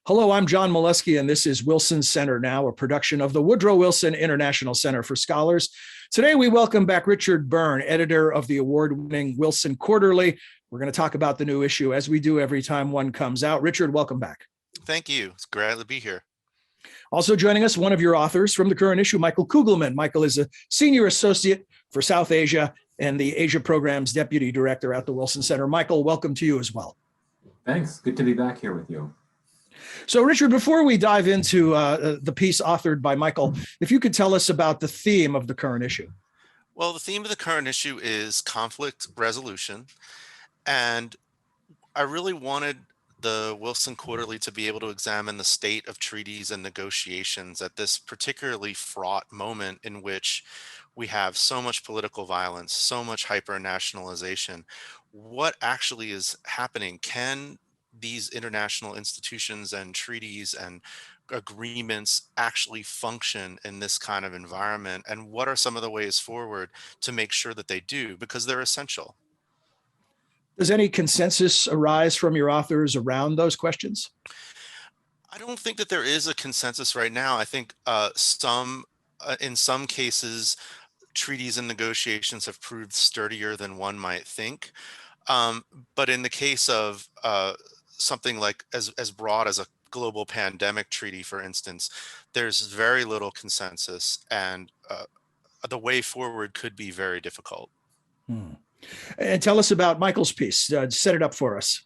Hello, I'm John Molesky, and this is Wilson Center Now, a production of the Woodrow Wilson International Center for Scholars. Today, we welcome back Richard Byrne, editor of the award-winning Wilson Quarterly. We're going to talk about the new issue, as we do every time one comes out. Richard, welcome back. Thank you. It's glad to be here. Also joining us, one of your authors from the current issue, Michael Kugelman. Michael is a senior associate for South Asia and the Asia Program's deputy director at the Wilson Center. Michael, welcome to you as well. Thanks. Good to be back here with you. So, Richard, before we dive into the piece authored by Michael, if you could tell us about the theme of the current issue. Well, the theme of the current issue is conflict resolution. And I really wanted the Wilson Quarterly to be able to examine the state of treaties and negotiations at this particularly fraught moment in which we have so much political violence, so much hyper-nationalization. What actually is happening? Can these international institutions and treaties and agreements actually function in this kind of environment? And what are some of the ways forward to make sure that they do? Because they're essential. Does any consensus arise from your authors around those questions? I don't think that there is a consensus right now. I think in some cases, treaties and negotiations have proved sturdier than one might think. But in the case of something like as broad as a global pandemic treaty, for instance, there's very little consensus, and the way forward could be very difficult. And tell us about Michael's piece. Set it up for us.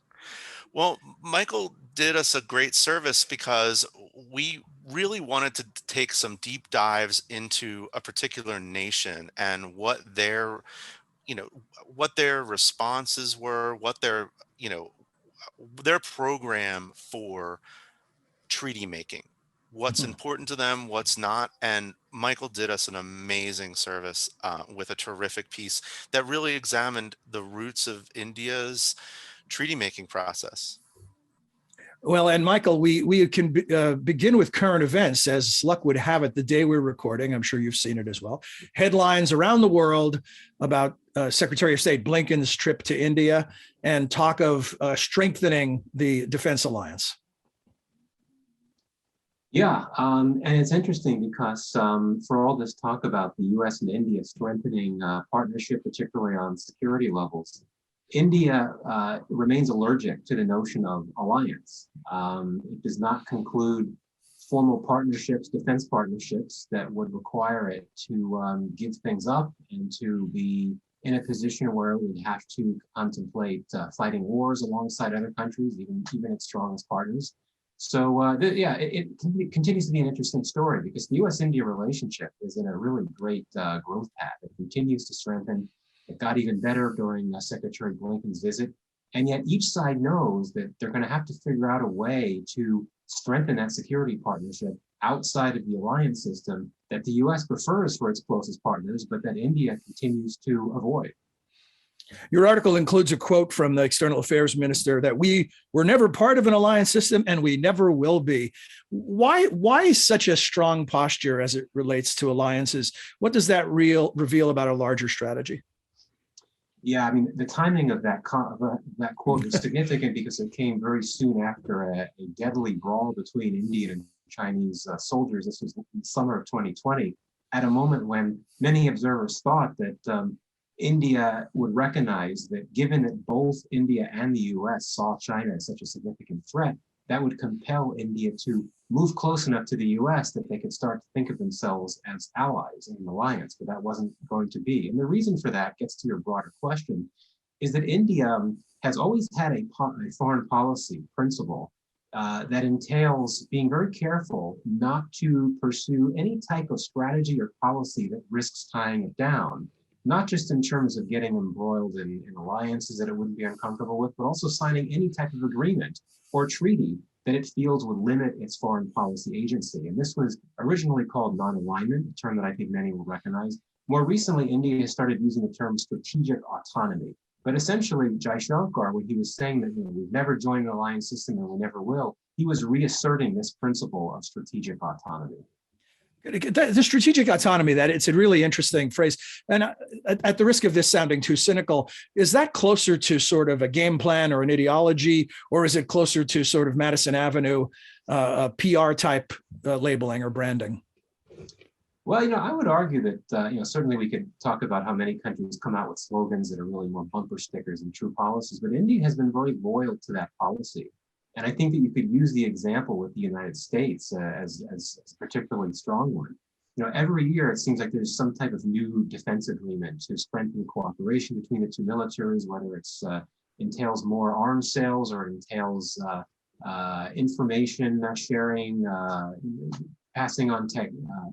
Well, Michael did us a great service because we really wanted to take some deep dives into a particular nation and what their responses were, what their program for treaty making, what's important to them, what's not. And Michael did us an amazing service with a terrific piece that really examined the roots of India's treaty making process. Well, and Michael, we can begin with current events. As luck would have it, the day we're recording, I'm sure you've seen it as well, headlines around the world about Secretary of State Blinken's trip to India and talk of strengthening the defense alliance. Yeah, and it's interesting because for all this talk about the U.S. and India strengthening partnership, particularly on security levels, India remains allergic to the notion of alliance. It does not conclude formal partnerships, defense partnerships that would require it to give things up and to be in a position where it would have to contemplate fighting wars alongside other countries, even its strongest partners. So it continues to be an interesting story because the U.S.-India relationship is in a really great growth path. It continues to strengthen. It got even better during Secretary Blinken's visit. And yet each side knows that they're going to have to figure out a way to strengthen that security partnership outside of the alliance system that the U.S. prefers for its closest partners, but that India continues to avoid. Your article includes a quote from the External Affairs Minister that we were never part of an alliance system and we never will be. Why such a strong posture as it relates to alliances? What does that reveal about a larger strategy? Yeah, I mean, the timing of that quote is significant because it came very soon after a deadly brawl between Indian and Chinese soldiers. This was in the summer of 2020, at a moment when many observers thought that India would recognize that given that both India and the US saw China as such a significant threat, that would compel India to move close enough to the US that they could start to think of themselves as allies in an alliance, but that wasn't going to be. And the reason for that gets to your broader question, is that India has always had a foreign policy principle that entails being very careful not to pursue any type of strategy or policy that risks tying it down, not just in terms of getting embroiled in alliances that it wouldn't be uncomfortable with, but also signing any type of agreement or treaty that it feels would limit its foreign policy agency. And this was originally called non-alignment, a term that I think many will recognize. More recently, India has started using the term strategic autonomy. But essentially, Jaishankar, when he was saying that we've never joined an alliance system and we never will, he was reasserting this principle of strategic autonomy. The strategic autonomy, that it's a really interesting phrase. And at the risk of this sounding too cynical, is that closer to sort of a game plan or an ideology, or is it closer to sort of Madison Avenue, a PR type labeling or branding? Well, I would argue that, certainly we could talk about how many countries come out with slogans that are really more bumper stickers than true policies, but India has been very loyal to that policy. And I think that you could use the example with the United States as a particularly strong one. Every year it seems like there's some type of new defense agreement to strengthen cooperation between the two militaries, whether it's entails more arms sales or it entails information sharing, passing on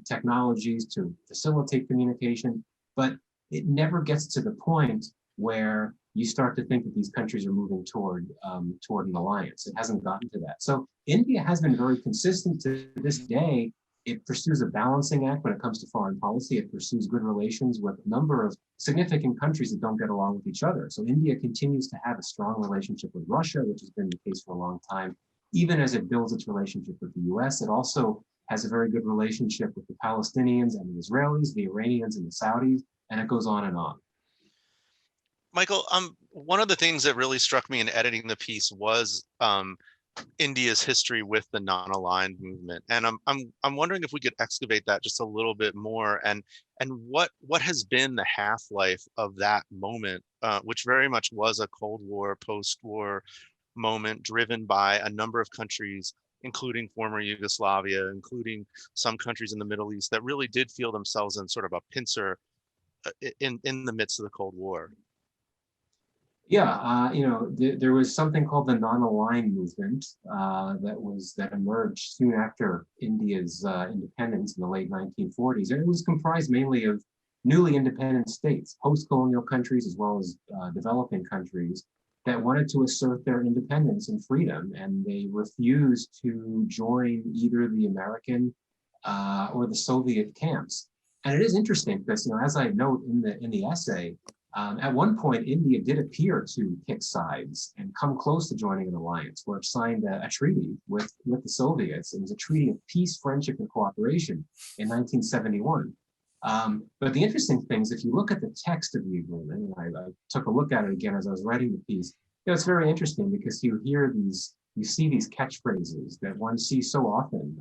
technologies to facilitate communication. But it never gets to the point where you start to think that these countries are moving toward an alliance. It hasn't gotten to that. So India has been very consistent to this day. It pursues a balancing act when it comes to foreign policy. It pursues good relations with a number of significant countries that don't get along with each other. So India continues to have a strong relationship with Russia, which has been the case for a long time. Even as it builds its relationship with the US, it also has a very good relationship with the Palestinians and the Israelis, the Iranians and the Saudis, and it goes on and on. Michael, one of the things that really struck me in editing the piece was India's history with the non-aligned movement, and I'm wondering if we could excavate that just a little bit more, and what has been the half-life of that moment, which very much was a Cold War, post-war moment driven by a number of countries, including former Yugoslavia, including some countries in the Middle East that really did feel themselves in sort of a pincer in the midst of the Cold War. Yeah, there was something called the non-aligned movement that emerged soon after India's independence in the late 1940s, and it was comprised mainly of newly independent states, post-colonial countries as well as developing countries that wanted to assert their independence and freedom, and they refused to join either the American or the Soviet camps. And it is interesting because, as I note in the essay. At one point, India did appear to pick sides and come close to joining an alliance, where it signed a treaty with the Soviets. It was a treaty of peace, friendship, and cooperation in 1971. But the interesting thing is, if you look at the text of the agreement, and I took a look at it again as I was writing the piece, it's very interesting because you see these catchphrases that one sees so often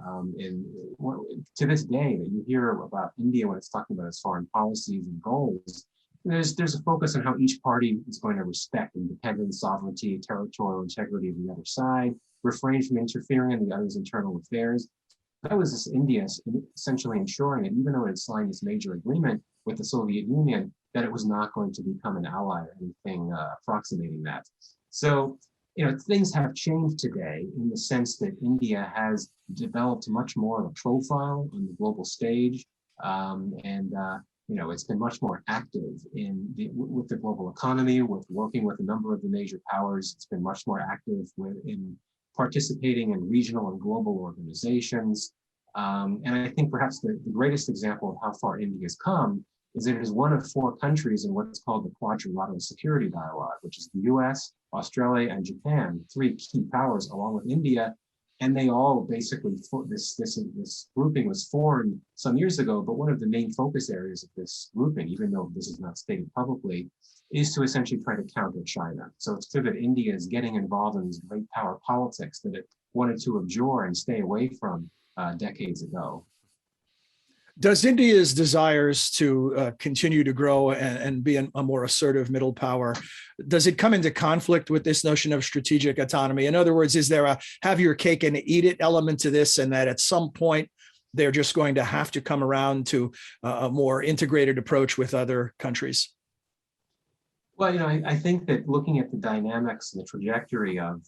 to this day that you hear about India when it's talking about its foreign policies and goals. There's a focus on how each party is going to respect independence, sovereignty, territorial integrity of the other side, refrain from interfering in the other's internal affairs. That was this India essentially ensuring that even though it had signed this major agreement with the Soviet Union, that it was not going to become an ally or anything approximating that. So, things have changed today in the sense that India has developed much more of a profile on the global stage, it's been much more active with the global economy, with working with a number of the major powers. It's been much more active in participating in regional and global organizations. And I think perhaps the greatest example of how far India has come is that it is one of 4 countries in what's called the Quadrilateral Security Dialogue, which is the US, Australia, and Japan, 3 key powers along with India. And they all basically, this grouping was formed some years ago, but one of the main focus areas of this grouping, even though this is not stated publicly, is to essentially try to counter China. So it's clear that India is getting involved in these great power politics that it wanted to abjure and stay away from decades ago. Does India's desires to continue to grow and be a more assertive middle power, does it come into conflict with this notion of strategic autonomy? In other words, is there a have your cake and eat it element to this, and that at some point they're just going to have to come around to a more integrated approach with other countries? Well, I think that looking at the dynamics and the trajectory of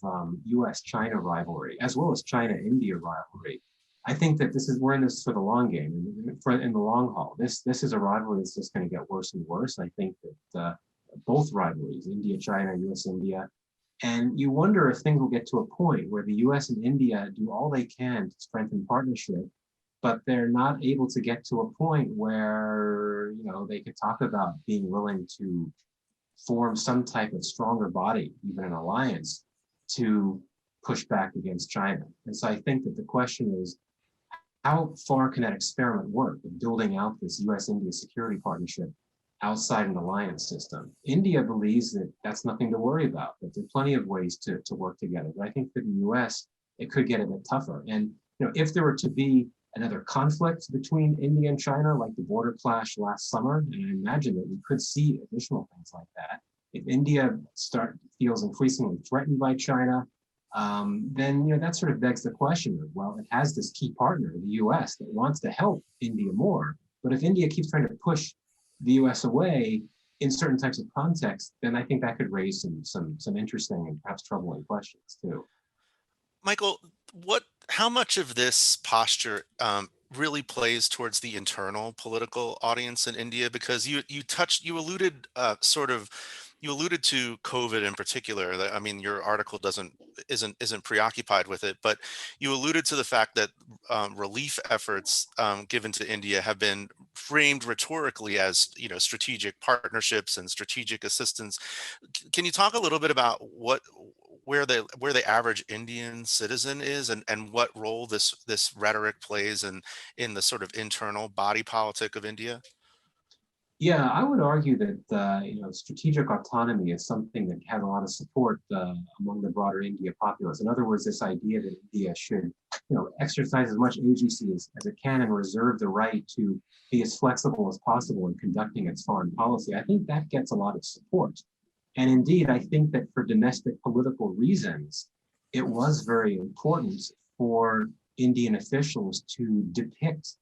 US-China rivalry, as well as China-India rivalry, I think that we're in this for the long game, in the long haul. This is a rivalry that's just going to get worse and worse. I think that both rivalries, India-China, US-India, and you wonder if things will get to a point where the US and India do all they can to strengthen partnership, but they're not able to get to a point where, they could talk about being willing to form some type of stronger body, even an alliance, to push back against China. And so I think that the question is, how far can that experiment work of building out this US-India security partnership outside an alliance system? India believes that that's nothing to worry about, that there are plenty of ways to work together. But I think for the US, it could get a bit tougher. And if there were to be another conflict between India and China, like the border clash last summer, and I imagine that we could see additional things like that. If India feels increasingly threatened by China, then that sort of begs the question of, well, it has this key partner, the US, that wants to help India more. But if India keeps trying to push the US away in certain types of contexts, then I think that could raise some interesting and perhaps troubling questions too. Michael, how much of this posture really plays towards the internal political audience in India? Because you alluded you alluded to COVID in particular. I mean, your article isn't preoccupied with it, but you alluded to the fact that relief efforts given to India have been framed rhetorically as strategic partnerships and strategic assistance. Can you talk a little bit about where the average Indian citizen is, and what role this rhetoric plays in the sort of internal body politic of India? Yeah, I would argue that strategic autonomy is something that has a lot of support among the broader India populace. In other words, this idea that India should exercise as much agency as it can and reserve the right to be as flexible as possible in conducting its foreign policy. I think that gets a lot of support. And indeed, I think that for domestic political reasons, it was very important for Indian officials to depict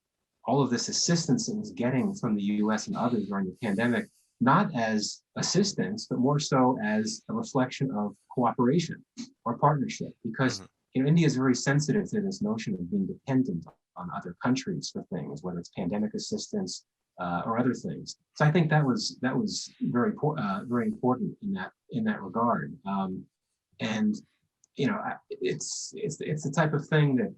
all of this assistance it was getting from the US and others during the pandemic, not as assistance, but more so as a reflection of cooperation or partnership. Because India is very sensitive to this notion of being dependent on other countries for things, whether it's pandemic assistance or other things. So I think that was very important in that regard. And it's the type of thing that,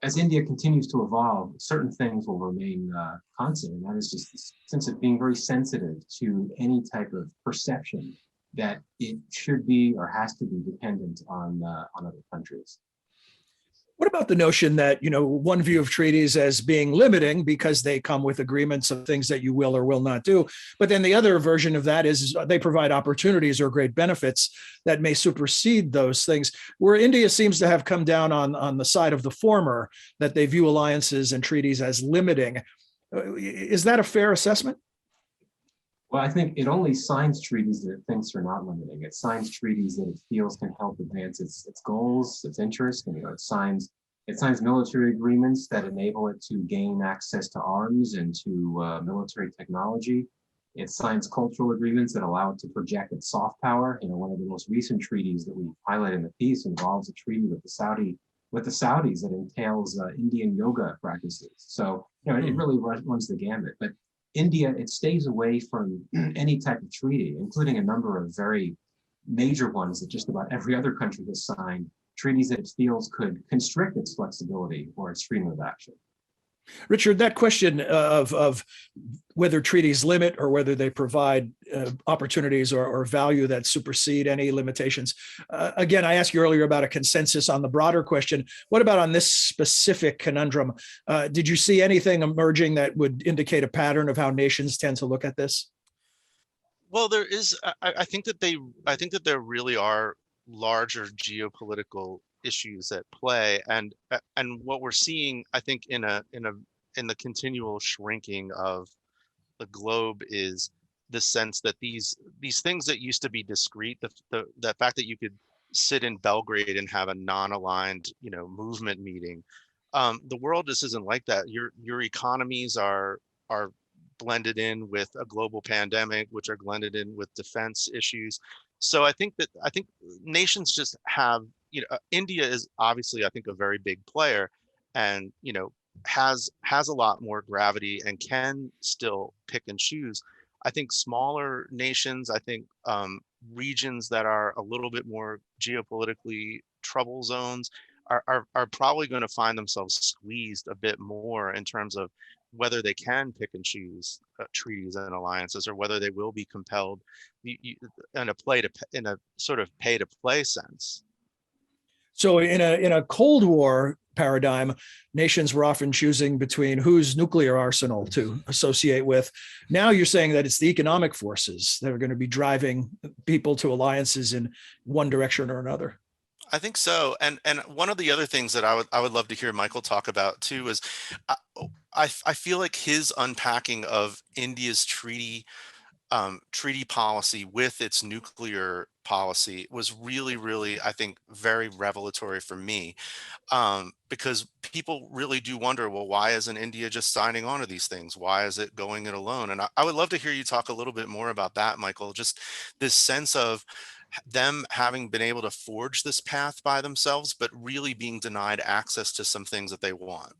as India continues to evolve, certain things will remain constant, and that is just this sense of being very sensitive to any type of perception that it should be or has to be dependent on other countries. What about the notion that, one view of treaties as being limiting because they come with agreements of things that you will or will not do, but then the other version of that is they provide opportunities or great benefits that may supersede those things, where India seems to have come down on the side of the former, that they view alliances and treaties as limiting. Is that a fair assessment? Well, I think it only signs treaties that it thinks are not limiting. It signs treaties that it feels can help advance its goals, its interests. And, it signs military agreements that enable it to gain access to arms and to military technology. It signs cultural agreements that allow it to project its soft power. One of the most recent treaties that we highlight in the piece involves a treaty with the Saudis that entails Indian yoga practices. So, it really runs the gambit. But India, it stays away from any type of treaty, including a number of very major ones that just about every other country has signed, treaties that it feels could constrict its flexibility or its freedom of action. Richard, that question of whether treaties limit or whether they provide opportunities or value that supersede any limitations. Again, I asked you earlier about a consensus on the broader question. What about on this specific conundrum? Did you see anything emerging that would indicate a pattern of how nations tend to look at this? Well, there is. I think that there really are larger geopolitical issues at play, and what we're seeing, I think, in the continual shrinking of the globe is the sense that these things that used to be discrete, the fact that you could sit in Belgrade and have a non-aligned movement meeting, the world just isn't like that. Your economies are blended in with a global pandemic, which are blended in with defense issues. So I think nations just have, India is obviously, I think, a very big player, and has a lot more gravity and can still pick and choose. I think smaller nations, I think regions that are a little bit more geopolitically trouble zones are probably going to find themselves squeezed a bit more in terms of whether they can pick and choose treaties and alliances, or whether they will be compelled in a sort of pay to play sense. So in a Cold War paradigm, nations were often choosing between whose nuclear arsenal to associate with. Now you're saying that it's the economic forces that are going to be driving people to alliances in one direction or another. I think so. And one of the other things that I would love to hear Michael talk about too is I, I feel like his unpacking of India's treaty policy with its nuclear policy was really, really, I think, very revelatory for me, because people really do wonder, well, why isn't India just signing on to these things? Why is it going it alone? And I would love to hear you talk a little bit more about that, Michael, just this sense of them having been able to forge this path by themselves, but really being denied access to some things that they want.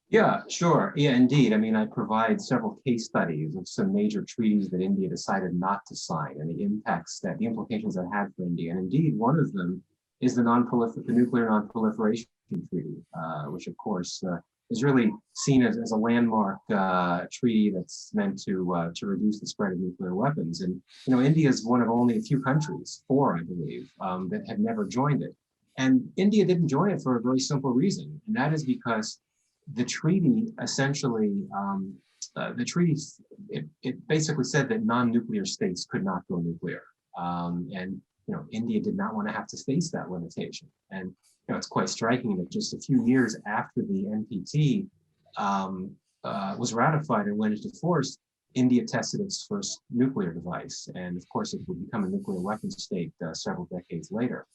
Yeah, sure. Yeah, indeed. I mean, I provide several case studies of some major treaties that India decided not to sign and the impacts that the implications that had for India. And indeed, one of them is the nuclear non-proliferation treaty, which of course is really seen as a landmark treaty that's meant to reduce the spread of nuclear weapons. And India is one of only a few countries, four, I believe, that have never joined it. And India didn't join it for a very simple reason, and that is because the treaty essentially, it basically said that non-nuclear states could not go nuclear. And India did not want to have to face that limitation. And it's quite striking that just a few years after the NPT was ratified and went into force, India tested its first nuclear device. And of course, it would become a nuclear weapons state several decades later.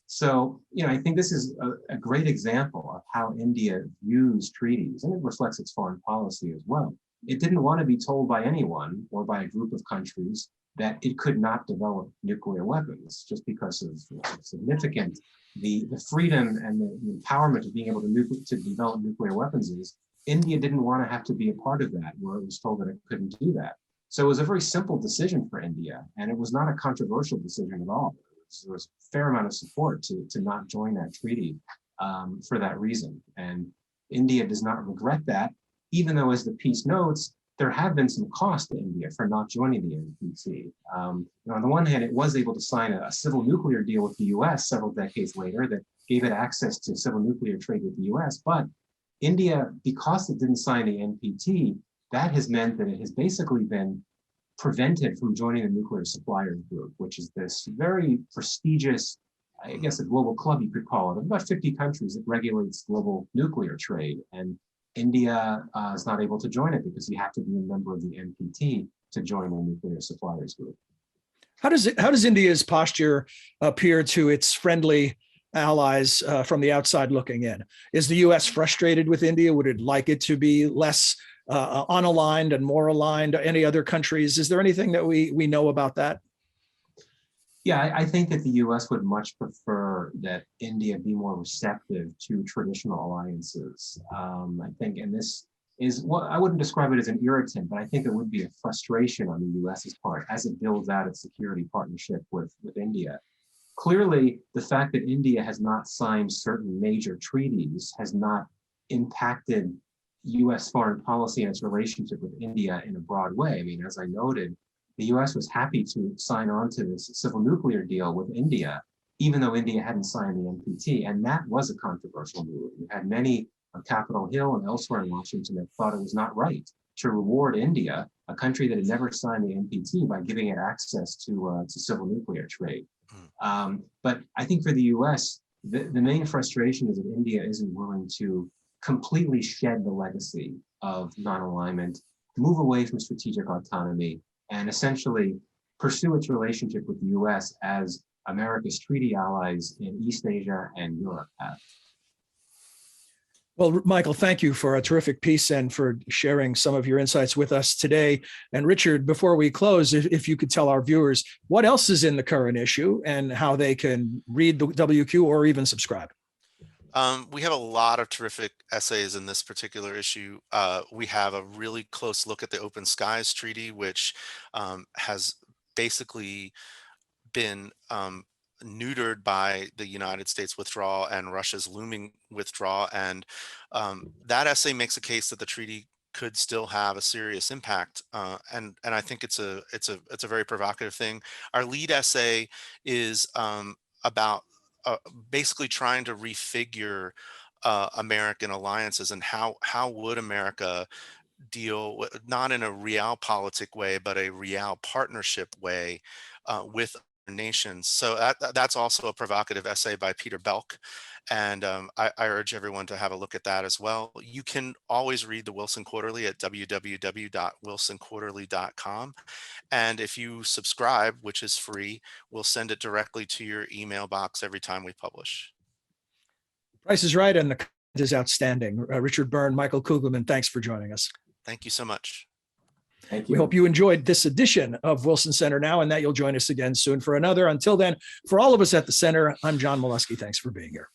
So, I think this is a great example of how India views treaties, and it reflects its foreign policy as well. It didn't want to be told by anyone or by a group of countries that it could not develop nuclear weapons just because of significant the freedom and the empowerment of being able to develop nuclear weapons is. India didn't want to have to be a part of that, where it was told that it couldn't do that. So it was a very simple decision for India, and it was not a controversial decision at all. There was a fair amount of support to not join that treaty for that reason. And India does not regret that, even though, as the piece notes, there have been some costs to India for not joining the NPT. On the one hand, it was able to sign a civil nuclear deal with the US several decades later that gave it access to civil nuclear trade with the US. But India, because it didn't sign the NPT, that has meant that it has basically been prevented from joining the Nuclear Suppliers Group, which is this very prestigious, I guess a global club you could call it, of about 50 countries that regulates global nuclear trade. And India is not able to join it because you have to be a member of the NPT to join the Nuclear Suppliers Group. How does India's posture appear to its friendly allies from the outside looking in? Is the U.S. frustrated with India? Would it like it to be less unaligned and more aligned to any other countries? Is there anything that we know about that? Yeah, I think that the U.S. would much prefer that India be more receptive to traditional alliances. I think, and this is what I wouldn't describe it as an irritant, but I think it would be a frustration on the U.S.'s part as it builds out its security partnership with India. Clearly, the fact that India has not signed certain major treaties has not impacted U.S. foreign policy and its relationship with India in a broad way. I mean, as I noted, the U.S. was happy to sign on to this civil nuclear deal with India, even though India hadn't signed the NPT, and that was a controversial move. You had many on Capitol Hill and elsewhere in Washington that thought it was not right to reward India, a country that had never signed the NPT, by giving it access to civil nuclear trade. But I think for the U.S., the main frustration is that India isn't willing to completely shed the legacy of non-alignment, move away from strategic autonomy, and essentially pursue its relationship with the U.S. as America's treaty allies in East Asia and Europe have. Well, Michael, thank you for a terrific piece and for sharing some of your insights with us today. And Richard, before we close, if you could tell our viewers what else is in the current issue and how they can read the WQ or even subscribe. We have a lot of terrific essays in this particular issue. We have a really close look at the Open Skies Treaty, which has basically been neutered by the United States withdrawal and Russia's looming withdrawal. And that essay makes a case that the treaty could still have a serious impact. And I think it's a very provocative thing. Our lead essay is about basically trying to refigure American alliances and how would America deal with, not in a realpolitik way, but a real partnership way with other nations. So that's also a provocative essay by Peter Belk. And I urge everyone to have a look at that as well. You can always read the Wilson Quarterly at www.wilsonquarterly.com. And if you subscribe, which is free, we'll send it directly to your email box every time we publish. Price is right, and the content is outstanding. Richard Byrne, Michael Kugelman, thanks for joining us. Thank you so much. Thank you. We hope you enjoyed this edition of Wilson Center Now, and that you'll join us again soon for another. Until then, for all of us at the Center, I'm John Molesky. Thanks for being here.